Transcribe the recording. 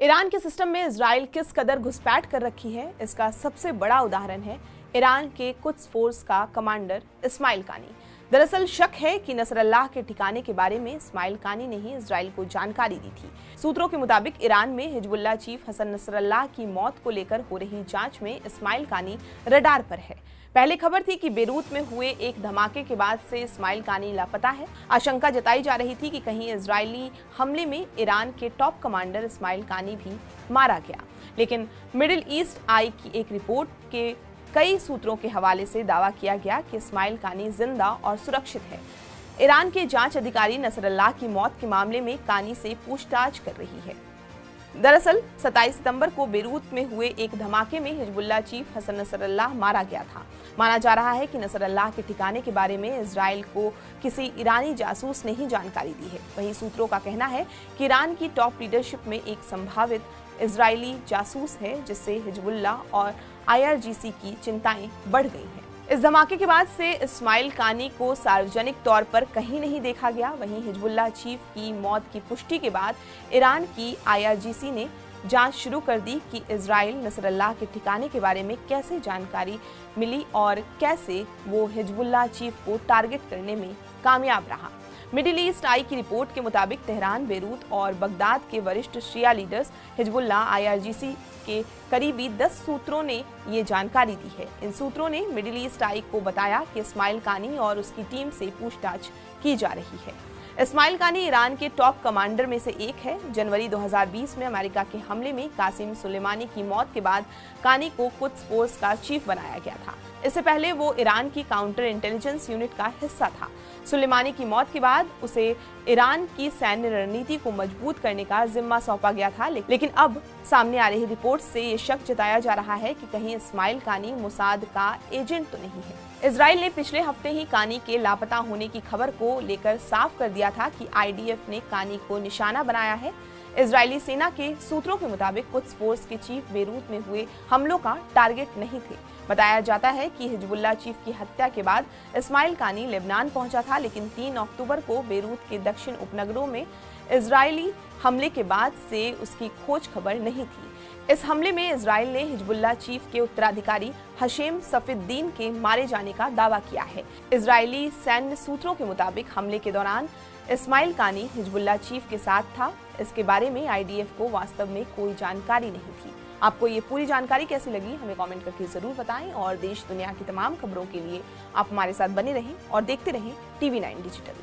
Iran के system में Israel किस कदर घुसपैठ कर रखी है, इसका सबसे बड़ा उदाहरण है ईरान के कुद्स फोर्स का कमांडर इस्माइल कानी। दरअसल शक है कि नसरल्लाह के ठिकाने के बारे में इस्माइल कानी ने ही इजराइल को जानकारी दी थी। सूत्रों के मुताबिक ईरान में हिजबुल्लाह चीफ हसन नसरल्लाह की मौत को लेकर हो रही जांच में इस्माइल कानी रडार पर है। पहले खबर थी कि बेरूत में हुए एक धमाके के बाद से इस्माइल कानी लापता है। आशंका जताई जा रही थी कि कहीं इजरायली हमले में ईरान के टॉप कमांडर इस्माइल कानी भी मारा गया, लेकिन मिडिल ईस्ट आई की एक रिपोर्ट के कई सूत्रों के हवाले से दावा किया गया कि इस्माइल कानी जिंदा और सुरक्षित है। ईरान के जांच अधिकारी नसरल्लाह की मौत के मामले में कानी से पूछताछ कर रही है। दरअसल 27 सितंबर को बेरूत में हुए एक धमाके में हिजबुल्लाह चीफ हसन नसरल्लाह मारा गया था। माना जा रहा है कि नसरल्लाह के ठिकाने के बारे में इजराइल को किसी ईरानी जासूस ने ही जानकारी दी है। वहीं सूत्रों का कहना है कि ईरान की टॉप लीडरशिप में एक संभावित इजरायली जासूस है, जिससे हिजबुल्लाह और IRGC की चिंताएं बढ़ गई हैं। इस धमाके के बाद से इस्माइल कानी को सार्वजनिक तौर पर कहीं नहीं देखा गया। वहीं हिजबुल्लाह चीफ की मौत की पुष्टि के बाद ईरान की IRGC ने जांच शुरू कर दी कि इजराइल नसरल्लाह के ठिकाने के बारे में कैसे जानकारी मिली और कैसे वो हिजबुल्लाह चीफ को टारगेट करने में कामयाब रहा। मिडिल ईस्ट आई की रिपोर्ट के मुताबिक तेहरान, बेरूत और बगदाद के वरिष्ठ शिया लीडर्स, हिजबुल्लाह, IRGC के करीबी 10 सूत्रों ने ये जानकारी दी है। इन सूत्रों ने मिडिल ईस्ट आई को बताया कि इस्माइल कानी और उसकी टीम से पूछताछ की जा रही है। इस्माइल कानी ईरान के टॉप कमांडर में से एक है। जनवरी 2020 में अमेरिका के हमले में कासिम सुलेमानी की मौत के बाद कानी को कुद्स फोर्स का चीफ बनाया गया था। इससे पहले वो ईरान की काउंटर इंटेलिजेंस यूनिट का हिस्सा था। सुलेमानी की मौत के बाद उसे ईरान की सैन्य रणनीति को मजबूत करने का जिम्मा सौंपा गया था, लेकिन अब सामने आ रही रिपोर्ट से ये शक जताया जा रहा है कि कहीं इस्माइल कानी मोसाद का एजेंट तो नहीं है। इजराइल ने पिछले हफ्ते ही कानी के लापता होने की खबर को लेकर साफ कर दिया था कि IDF ने कानी को निशाना बनाया है। इजरायली सेना के सूत्रों के मुताबिक कुद्स फोर्स के चीफ बेरूत में हुए हमलों का टारगेट नहीं थे। बताया जाता है कि हिजबुल्लाह चीफ की हत्या के बाद इस्माइल कानी लेबनान पहुंचा था, लेकिन 3 अक्टूबर को बेरूत के दक्षिण उपनगरों में इजरायली हमले के बाद से उसकी खोज खबर नहीं थी। इस हमले में इजराइल ने हिजबुल्लाह चीफ के उत्तराधिकारी हशेम सफीद्दीन के मारे जाने का दावा किया है। इजरायली सैन्य सूत्रों के मुताबिक हमले के दौरान इस्माइल कानी हिजबुल्लाह चीफ के साथ था। इसके बारे में IDF को वास्तव में कोई जानकारी नहीं थी। आपको ये पूरी जानकारी कैसी लगी, हमें कमेंट करके जरूर बताएं और देश दुनिया की तमाम खबरों के लिए आप हमारे साथ बने रहें और देखते रहें TV9 डिजिटल।